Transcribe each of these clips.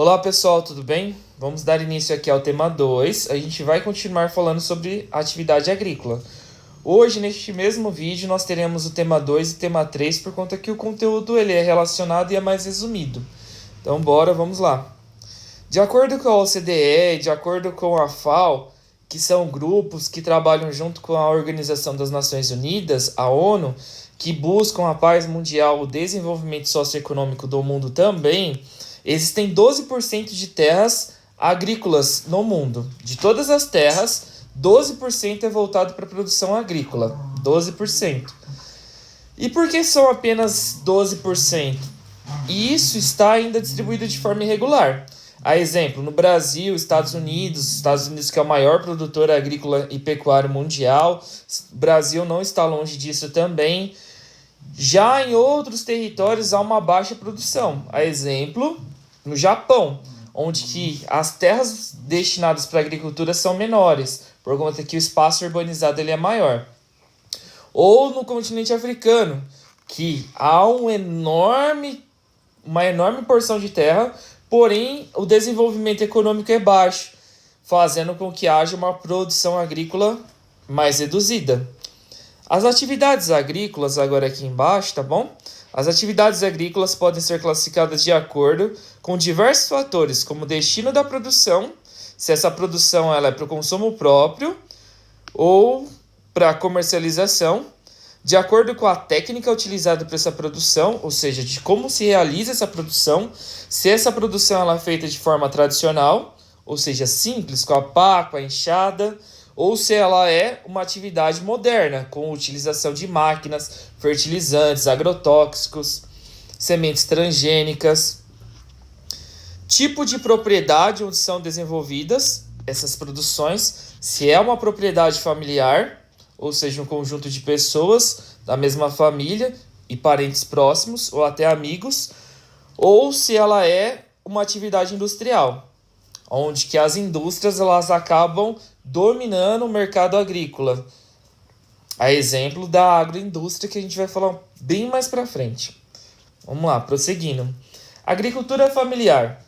Olá pessoal, tudo bem? Vamos dar início aqui ao tema 2. A gente vai continuar falando sobre atividade agrícola. Hoje, neste mesmo vídeo, nós teremos o tema 2 e o tema 3, por conta que o conteúdo ele é relacionado e é mais resumido. Então, vamos lá. De acordo com a OCDE e de acordo com a FAO, que são grupos que trabalham junto com a Organização das Nações Unidas, a ONU, que buscam a paz mundial, o desenvolvimento socioeconômico do mundo também, existem 12% de terras agrícolas no mundo. De todas as terras, 12% é voltado para a produção agrícola. 12%. E por que são apenas 12%? E isso está ainda distribuído de forma irregular. A exemplo, no Brasil, Estados Unidos que é o maior produtor agrícola e pecuário mundial, o Brasil não está longe disso também. Já em outros territórios há uma baixa produção. A exemplo, no Japão, onde que as terras destinadas para a agricultura são menores, por conta que o espaço urbanizado ele é maior. Ou no continente africano, que há uma enorme porção de terra, porém o desenvolvimento econômico é baixo, fazendo com que haja uma produção agrícola mais reduzida. As atividades agrícolas, agora aqui embaixo, tá bom? As atividades agrícolas podem ser classificadas de acordo com diversos fatores, como o destino da produção, se essa produção ela é para o consumo próprio ou para comercialização, de acordo com a técnica utilizada para essa produção, ou seja, de como se realiza essa produção, se essa produção ela é feita de forma tradicional, ou seja, simples, com a pá, com a enxada, ou se ela é uma atividade moderna, com utilização de máquinas, fertilizantes, agrotóxicos, sementes transgênicas. Tipo de propriedade onde são desenvolvidas essas produções, se é uma propriedade familiar, ou seja, um conjunto de pessoas da mesma família e parentes próximos ou até amigos, ou se ela é uma atividade industrial, onde que as indústrias elas acabam dominando o mercado agrícola. A exemplo da agroindústria que a gente vai falar bem mais para frente. Vamos lá, prosseguindo. Agricultura familiar.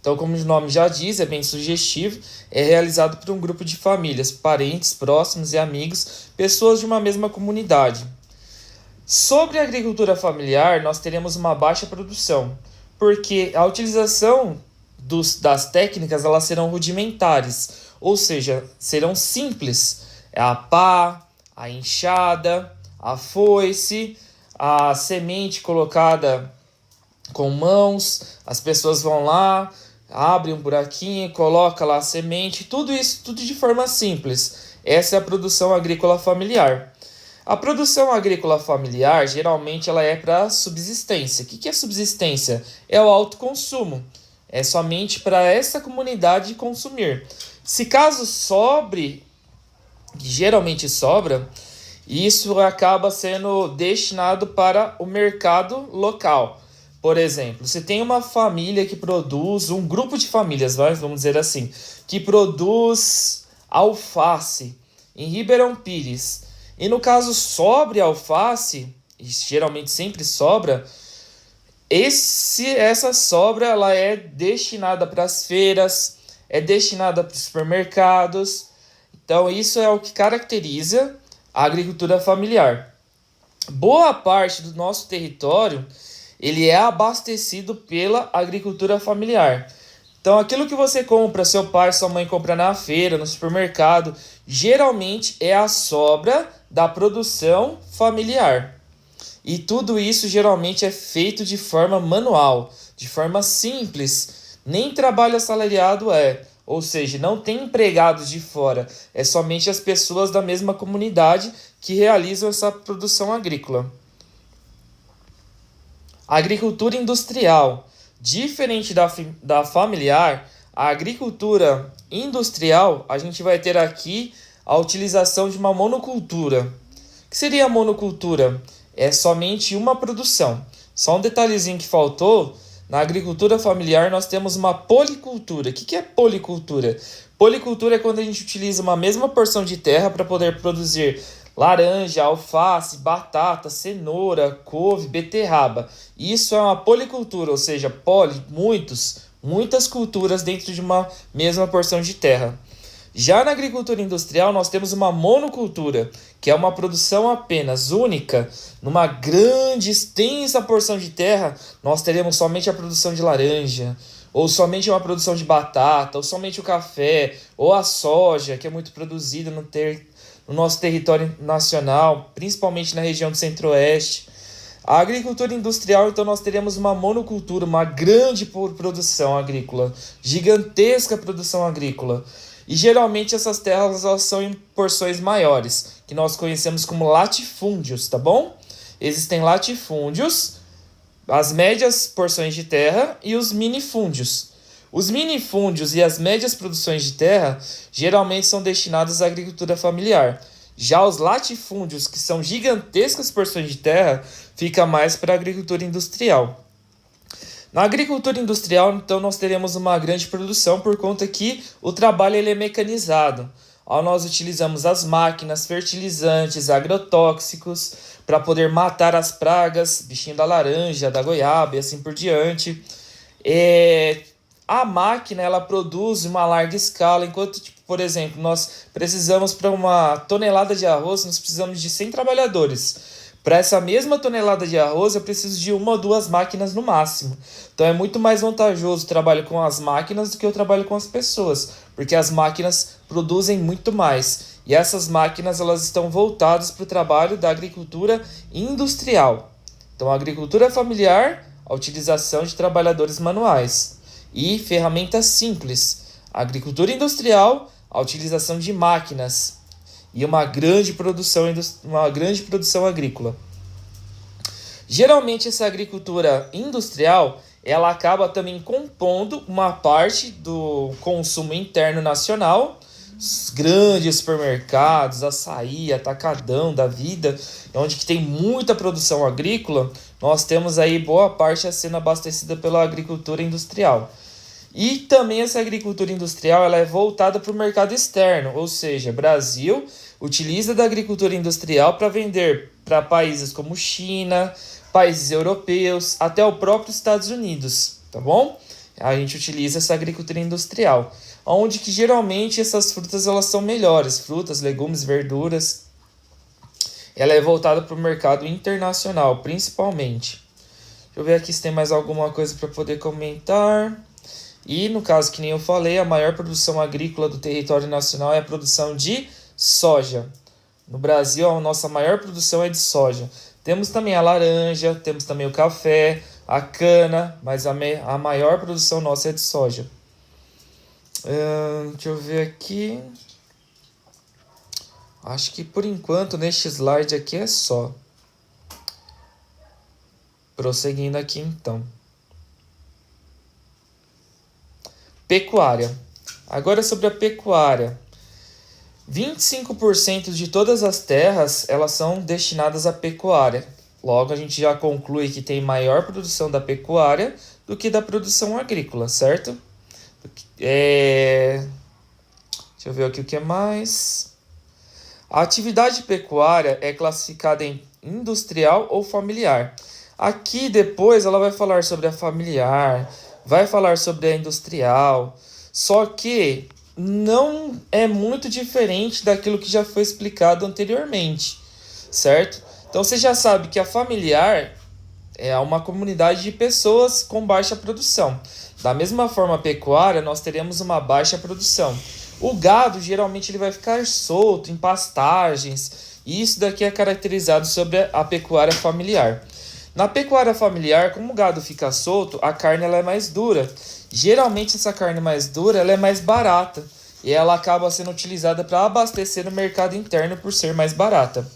Então, como o nome já diz, é bem sugestivo, é realizado por um grupo de famílias, parentes, próximos e amigos, pessoas de uma mesma comunidade. Sobre a agricultura familiar, nós teremos uma baixa produção, porque a utilização das técnicas elas serão rudimentares, ou seja, serão simples. É a pá, a enxada, a foice, a semente colocada com mãos, as pessoas vão lá, abrem um buraquinho, coloca lá a semente, tudo isso, tudo de forma simples. Essa é a produção agrícola familiar. A produção agrícola familiar, geralmente, ela é para subsistência. O que é subsistência? É o autoconsumo. É somente para essa comunidade consumir. Se caso sobre, que geralmente sobra, isso acaba sendo destinado para o mercado local. Por exemplo, se tem uma família que produz, um grupo de famílias, vamos dizer assim, que produz alface em Ribeirão Pires, e no caso sobre alface, e geralmente sempre sobra, essa sobra ela é destinada para as feiras, é destinada para os supermercados. Então isso é o que caracteriza a agricultura familiar. Boa parte do nosso território ele é abastecido pela agricultura familiar. Então aquilo que você compra, seu pai, sua mãe compra na feira, no supermercado, geralmente é a sobra da produção familiar. E tudo isso geralmente é feito de forma manual, de forma simples. Nem trabalho assalariado é, ou seja, não tem empregados de fora. É somente as pessoas da mesma comunidade que realizam essa produção agrícola. A agricultura industrial, diferente da familiar, a agricultura industrial, a gente vai ter aqui a utilização de uma monocultura. O que seria a monocultura? É somente uma produção. Só um detalhezinho que faltou, na agricultura familiar nós temos uma policultura. O que é policultura? Policultura é quando a gente utiliza uma mesma porção de terra para poder produzir laranja, alface, batata, cenoura, couve, beterraba. Isso é uma policultura, ou seja, muitos, muitas culturas dentro de uma mesma porção de terra. Já na agricultura industrial, nós temos uma monocultura, que é uma produção apenas única. Numa grande, extensa porção de terra, nós teremos somente a produção de laranja, ou somente uma produção de batata, ou somente o café, ou a soja, que é muito produzida no nosso território nacional, principalmente na região do Centro-Oeste. A agricultura industrial, então, nós teremos uma monocultura, uma grande produção agrícola, gigantesca produção agrícola. E geralmente essas terras elas são em porções maiores, que nós conhecemos como latifúndios, tá bom? Existem latifúndios, as médias porções de terra e os minifúndios. Os minifúndios e as médias produções de terra geralmente são destinados à agricultura familiar. Já os latifúndios, que são gigantescas porções de terra, fica mais para a agricultura industrial. Na agricultura industrial, então, nós teremos uma grande produção por conta que o trabalho ele é mecanizado. Nós utilizamos as máquinas, fertilizantes, agrotóxicos para poder matar as pragas, bichinho da laranja, da goiaba e assim por diante. A máquina ela produz uma larga escala, enquanto, por exemplo, nós precisamos para uma tonelada de arroz, nós precisamos de 100 trabalhadores. Para essa mesma tonelada de arroz, eu preciso de 1 ou 2 máquinas no máximo. Então é muito mais vantajoso o trabalho com as máquinas do que o trabalho com as pessoas, porque as máquinas produzem muito mais. E essas máquinas elas estão voltadas para o trabalho da agricultura industrial. Então a agricultura familiar, a utilização de trabalhadores manuais e ferramentas simples. A agricultura industrial, a utilização de máquinas e uma grande produção agrícola. Geralmente essa agricultura industrial ela acaba também compondo uma parte do consumo interno nacional. Os grandes supermercados, açaí, atacadão da vida, onde que tem muita produção agrícola, nós temos aí boa parte sendo abastecida pela agricultura industrial. E também essa agricultura industrial ela é voltada para o mercado externo, ou seja, Brasil utiliza da agricultura industrial para vender para países como China, países europeus, até o próprio Estados Unidos, tá bom? A gente utiliza essa agricultura industrial, onde que geralmente essas frutas elas são melhores, frutas, legumes, verduras. Ela é voltada para o mercado internacional, principalmente. Deixa eu ver aqui se tem mais alguma coisa para poder comentar. E no caso que nem eu falei, a maior produção agrícola do território nacional é a produção de soja. No Brasil, a nossa maior produção é de soja. Temos também a laranja, temos também o café, a cana, mas a maior produção nossa é de soja. Deixa eu ver aqui. Acho que por enquanto neste slide aqui é só. Prosseguindo aqui então. Pecuária. Agora sobre a pecuária. 25% de todas as terras elas são destinadas à pecuária. Logo, a gente já conclui que tem maior produção da pecuária do que da produção agrícola, certo? Deixa eu ver aqui o que mais. A atividade pecuária é classificada em industrial ou familiar. Aqui depois ela vai falar sobre a familiar, vai falar sobre a industrial, só que não é muito diferente daquilo que já foi explicado anteriormente, certo? Então você já sabe que a familiar é uma comunidade de pessoas com baixa produção. Da mesma forma, a pecuária, nós teremos uma baixa produção. O gado, geralmente, ele vai ficar solto em pastagens, e isso daqui é caracterizado sobre a pecuária familiar. Na pecuária familiar, como o gado fica solto, a carne ela é mais dura. Geralmente, essa carne mais dura ela é mais barata, e ela acaba sendo utilizada para abastecer o mercado interno por ser mais barata.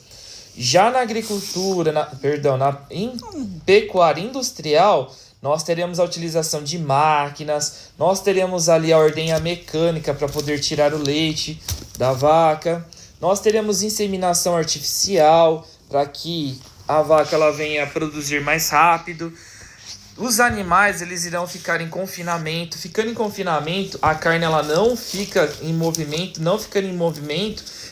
Já na agricultura, na pecuária industrial, nós teremos a utilização de máquinas, nós teremos ali a ordenha mecânica para poder tirar o leite da vaca, nós teremos inseminação artificial para que a vaca ela venha produzir mais rápido. Os animais eles irão ficar em confinamento. Ficando em confinamento, a carne ela não fica em movimento,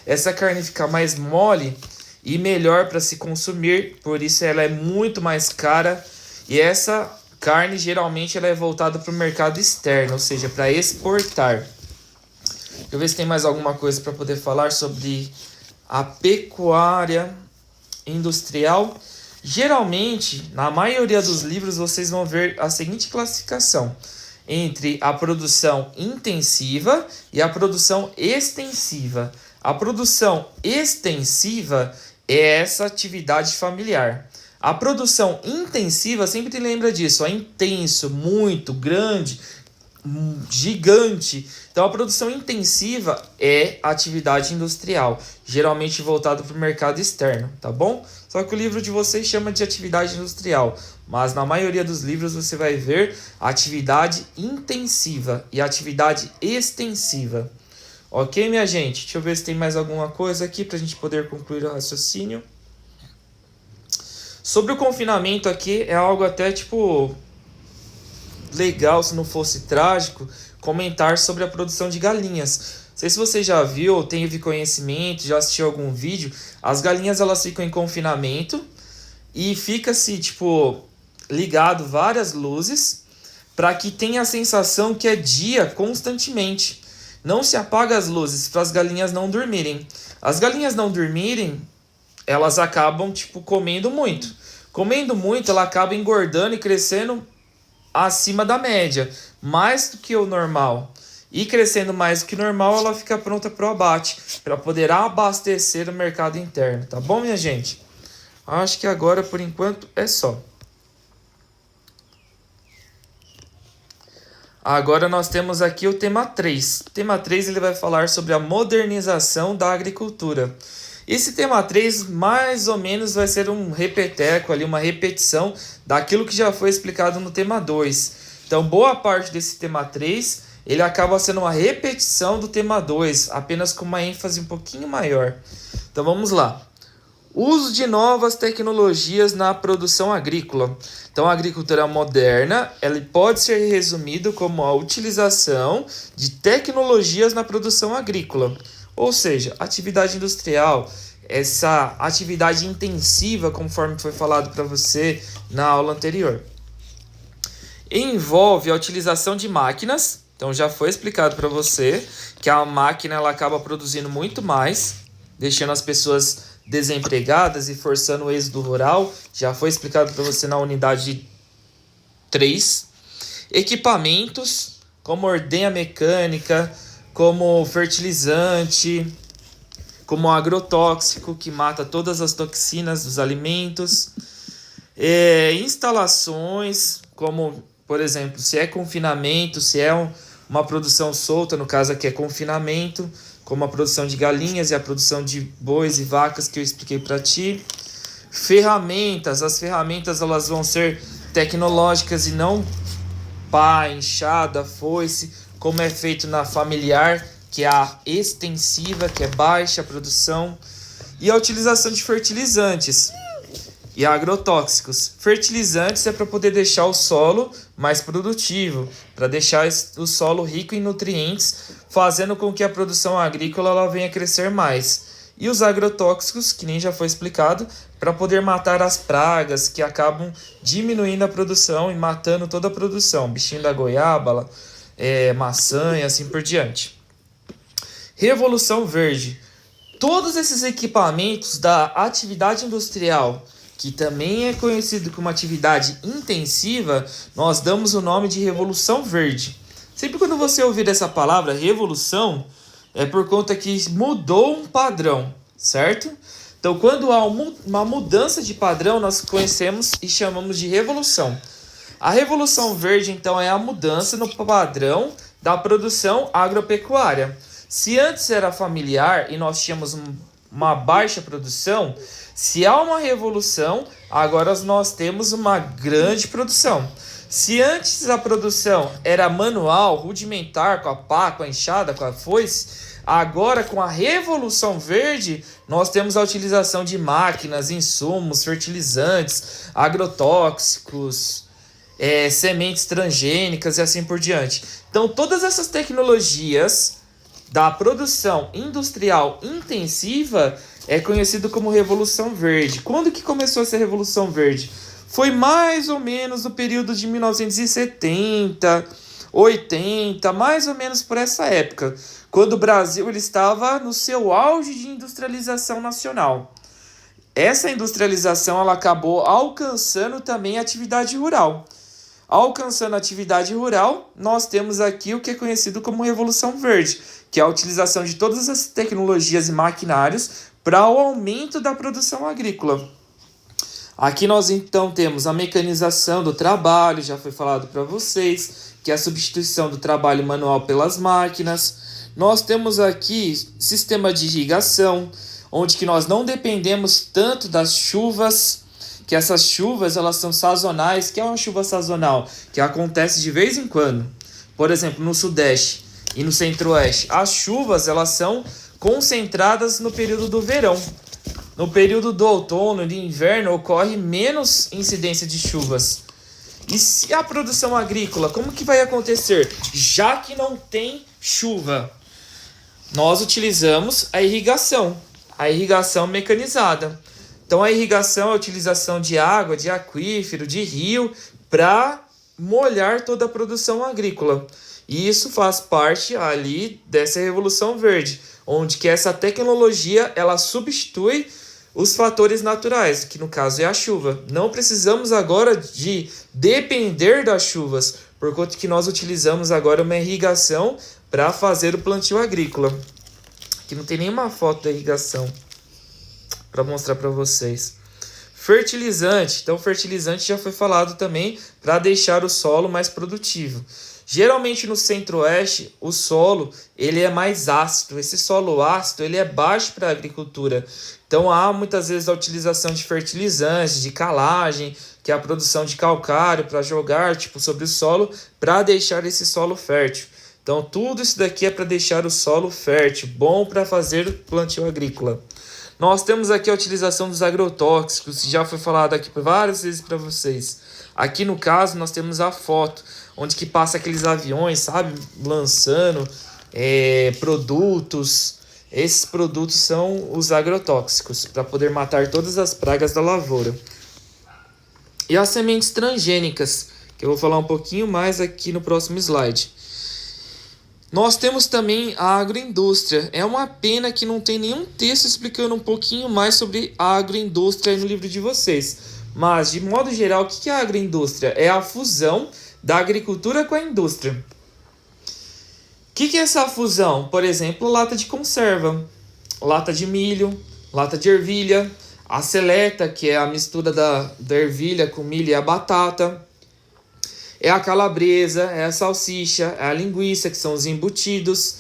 essa carne fica mais mole e melhor para se consumir, por isso ela é muito mais cara. E essa carne geralmente ela é voltada para o mercado externo, ou seja, para exportar. Deixa eu ver se tem mais alguma coisa para poder falar sobre a pecuária industrial. Geralmente, na maioria dos livros, vocês vão ver a seguinte classificação entre a produção intensiva e a produção extensiva. A produção extensiva é essa atividade familiar. A produção intensiva, sempre lembra disso, é intenso, muito, grande, gigante. Então a produção intensiva é atividade industrial, geralmente voltada para o mercado externo, tá bom? Só que o livro de vocês chama de atividade industrial, mas na maioria dos livros você vai ver atividade intensiva e atividade extensiva. Ok, minha gente? Deixa eu ver se tem mais alguma coisa aqui para a gente poder concluir o raciocínio. Sobre o confinamento aqui, é algo até tipo legal, se não fosse trágico, comentar sobre a produção de galinhas. Não sei se você já viu ou teve conhecimento, já assistiu algum vídeo. As galinhas elas ficam em confinamento e fica-se tipo ligado várias luzes para que tenha a sensação que é dia constantemente. Não se apaga as luzes para as galinhas não dormirem. As galinhas não dormirem, elas acabam tipo comendo muito. Comendo muito, ela acaba engordando e crescendo acima da média, mais do que o normal. E crescendo mais do que o normal, ela fica pronta para o abate, para poder abastecer o mercado interno. Tá bom, minha gente? Acho que agora, por enquanto, é só. Agora nós temos aqui o tema 3. O tema 3 ele vai falar sobre a modernização da agricultura. Esse tema 3 mais ou menos vai ser um repeteco ali, uma repetição daquilo que já foi explicado no tema 2. Então boa parte desse tema 3 ele acaba sendo uma repetição do tema 2, apenas com uma ênfase um pouquinho maior. Então vamos lá. Uso de novas tecnologias na produção agrícola. Então, a agricultura moderna, ela pode ser resumido como a utilização de tecnologias na produção agrícola. Ou seja, atividade industrial, essa atividade intensiva, conforme foi falado para você na aula anterior. Envolve a utilização de máquinas. Então, já foi explicado para você que a máquina ela acaba produzindo muito mais, deixando as pessoas desempregadas e forçando o êxodo rural. Já foi explicado para você na unidade 3. Equipamentos como ordenha mecânica, como fertilizante, como agrotóxico que mata todas as toxinas dos alimentos. Instalações como, por exemplo, se é confinamento, se é uma produção solta, no caso aqui é confinamento, como a produção de galinhas e a produção de bois e vacas que eu expliquei para ti. Ferramentas, as ferramentas elas vão ser tecnológicas e não pá, enxada, foice, como é feito na familiar, que é a extensiva, que é baixa a produção. E a utilização de fertilizantes e agrotóxicos. Fertilizantes é para poder deixar o solo mais produtivo, para deixar o solo rico em nutrientes, fazendo com que a produção agrícola ela venha crescer mais. E os agrotóxicos, que nem já foi explicado, para poder matar as pragas que acabam diminuindo a produção e matando toda a produção. Bichinho da goiaba, maçã e assim por diante. Revolução Verde. Todos esses equipamentos da atividade industrial, que também é conhecido como atividade intensiva, nós damos o nome de Revolução Verde. Sempre quando você ouvir essa palavra, revolução, é por conta que mudou um padrão, certo? Então, quando há uma mudança de padrão, nós conhecemos e chamamos de revolução. A Revolução Verde, então, é a mudança no padrão da produção agropecuária. Se antes era familiar e nós tínhamos uma baixa produção, se há uma revolução, agora nós temos uma grande produção. Se antes a produção era manual, rudimentar, com a pá, com a enxada, com a foice, agora com a Revolução Verde, nós temos a utilização de máquinas, insumos, fertilizantes, agrotóxicos, sementes transgênicas e assim por diante. Então todas essas tecnologias da produção industrial intensiva é conhecido como Revolução Verde. Quando que começou essa Revolução Verde? foi mais ou menos no período de 1970, 80, mais ou menos por essa época, quando o Brasil ele estava no seu auge de industrialização nacional. Essa industrialização ela acabou alcançando também a atividade rural. Alcançando a atividade rural, nós temos aqui o que é conhecido como Revolução Verde, que é a utilização de todas as tecnologias e maquinários para o aumento da produção agrícola. Aqui nós então temos a mecanização do trabalho, já foi falado para vocês, que é a substituição do trabalho manual pelas máquinas. Nós temos aqui sistema de irrigação, onde que nós não dependemos tanto das chuvas, que essas chuvas elas são sazonais. Que é uma chuva sazonal? Que acontece de vez em quando. Por exemplo, no Sudeste e no Centro-Oeste, as chuvas elas são concentradas no período do verão. No período do outono e do inverno ocorre menos incidência de chuvas. E se a produção agrícola, como que vai acontecer? Já que não tem chuva, nós utilizamos a irrigação mecanizada. Então a irrigação é a utilização de água, de aquífero, de rio, para molhar toda a produção agrícola. E isso faz parte ali dessa Revolução Verde, onde que essa tecnologia ela substitui os fatores naturais, que no caso é a chuva. Não precisamos agora de depender das chuvas, por conta que nós utilizamos agora uma irrigação para fazer o plantio agrícola. Aqui não tem nenhuma foto da irrigação para mostrar para vocês. Fertilizante. Então, fertilizante já foi falado também para deixar o solo mais produtivo. Geralmente no Centro-Oeste, o solo ele é mais ácido. Esse solo ácido ele é baixo para a agricultura. Então, há muitas vezes a utilização de fertilizantes, de calagem, que é a produção de calcário para jogar sobre o solo, para deixar esse solo fértil. Então, tudo isso daqui é para deixar o solo fértil, bom para fazer plantio agrícola. Nós temos aqui a utilização dos agrotóxicos, que já foi falado aqui várias vezes para vocês. Aqui no caso nós temos a foto, onde que passa aqueles aviões, sabe, lançando produtos. Esses produtos são os agrotóxicos, para poder matar todas as pragas da lavoura. E as sementes transgênicas, que eu vou falar um pouquinho mais aqui no próximo slide. Nós temos também a agroindústria. É uma pena que não tem nenhum texto explicando um pouquinho mais sobre a agroindústria no livro de vocês. Mas, de modo geral, o que é a agroindústria? É a fusão da agricultura com a indústria. O que é essa fusão? Por exemplo, lata de conserva, lata de milho, lata de ervilha, a seleta, que é a mistura da ervilha com milho e a batata. É a calabresa, é a salsicha, é a linguiça, que são os embutidos.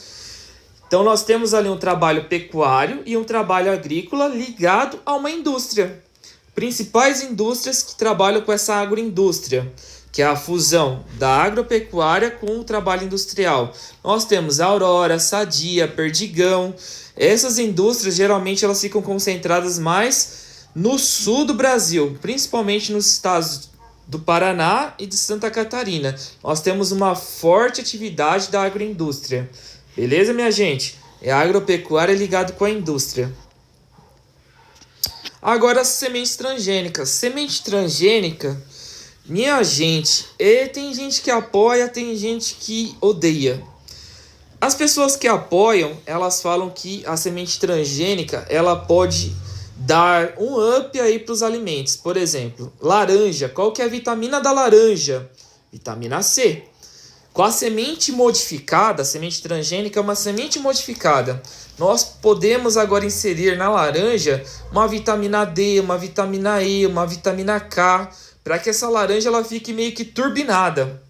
Então nós temos ali um trabalho pecuário e um trabalho agrícola ligado a uma indústria. Principais indústrias que trabalham com essa agroindústria, que é a fusão da agropecuária com o trabalho industrial. Nós temos a Aurora, Sadia, Perdigão. Essas indústrias geralmente elas ficam concentradas mais no sul do Brasil, principalmente nos estados do Paraná e de Santa Catarina. Nós temos uma forte atividade da agroindústria. Beleza, minha gente? É a agropecuária ligado com a indústria. Agora, as sementes transgênicas. Semente transgênica, minha gente, tem gente que apoia, tem gente que odeia. As pessoas que apoiam, elas falam que a semente transgênica, ela pode dar um up aí para os alimentos. Por exemplo, laranja. Qual que é a vitamina da laranja? Vitamina C. Com a semente modificada, a semente transgênica é uma semente modificada. Nós podemos agora inserir na laranja uma vitamina D, uma vitamina E, uma vitamina K, para que essa laranja ela fique meio que turbinada.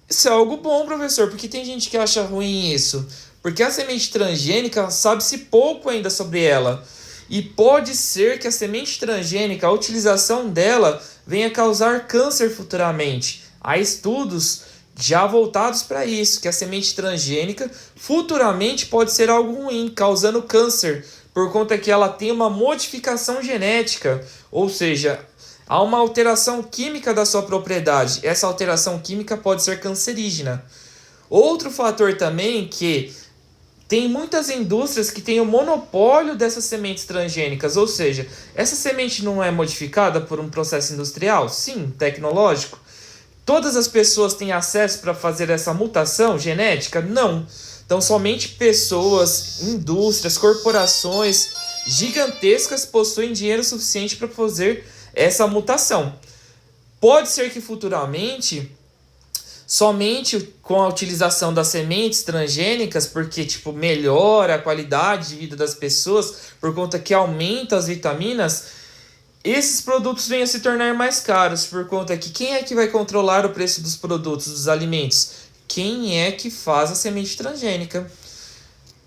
Isso é algo bom, professor, porque tem gente que acha ruim isso. Porque a semente transgênica, sabe-se pouco ainda sobre ela. E pode ser que a semente transgênica, a utilização dela, venha causar câncer futuramente. Há estudos já voltados para isso, que a semente transgênica futuramente pode ser algo ruim, causando câncer, por conta que ela tem uma modificação genética, ou seja, há uma alteração química da sua propriedade. Essa alteração química pode ser cancerígena. Outro fator também que Tem muitas indústrias que têm o monopólio dessas sementes transgênicas, ou seja, essa semente não é modificada por um processo industrial? Sim, tecnológico. Todas as pessoas têm acesso para fazer essa mutação genética? Não. Então, somente pessoas, indústrias, corporações gigantescas possuem dinheiro suficiente para fazer essa mutação. Pode ser que futuramente, somente com a utilização das sementes transgênicas, porque melhora a qualidade de vida das pessoas, por conta que aumenta as vitaminas, esses produtos venham a se tornar mais caros, por conta que quem é que vai controlar o preço dos produtos, dos alimentos? Quem é que faz a semente transgênica?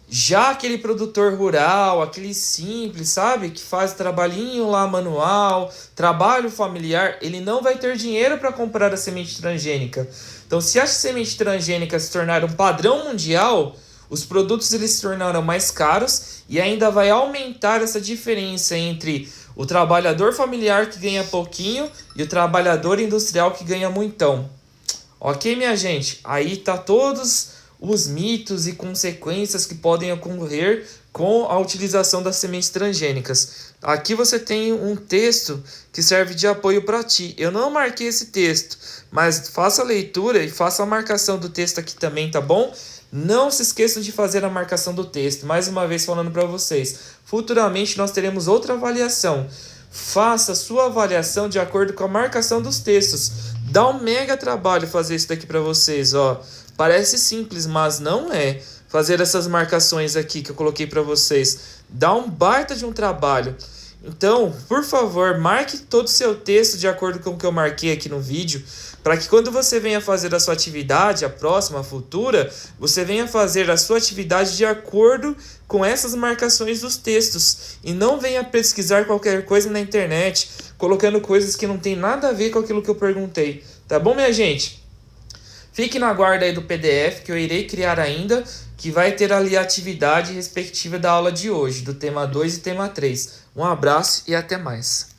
Já aquele produtor rural, aquele simples, sabe? Que faz trabalhinho lá manual, trabalho familiar, ele não vai ter dinheiro para comprar a semente transgênica. Então, se a semente transgênica se tornar um padrão mundial, os produtos eles se tornarão mais caros e ainda vai aumentar essa diferença entre o trabalhador familiar que ganha pouquinho e o trabalhador industrial que ganha muitão. Ok, minha gente? Aí tá todos os mitos e consequências que podem ocorrer com a utilização das sementes transgênicas. Aqui você tem um texto que serve de apoio para ti. Eu não marquei esse texto, mas faça a leitura e faça a marcação do texto aqui também, tá bom? Não se esqueçam de fazer a marcação do texto. Mais uma vez falando para vocês, futuramente nós teremos outra avaliação. Faça a sua avaliação de acordo com a marcação dos textos. Dá um mega trabalho fazer isso daqui para vocês, ó. Parece simples, mas não é. Fazer essas marcações aqui que eu coloquei para vocês dá um baita de um trabalho. Então, por favor, marque todo o seu texto de acordo com o que eu marquei aqui no vídeo, para que quando você venha fazer a sua atividade, a próxima, a futura, você venha fazer a sua atividade de acordo com essas marcações dos textos e não venha pesquisar qualquer coisa na internet, colocando coisas que não tem nada a ver com aquilo que eu perguntei. Tá bom, minha gente? Fique na guarda aí do PDF que eu irei criar ainda, que vai ter ali a atividade respectiva da aula de hoje, do tema 2 e tema 3. Um abraço e até mais.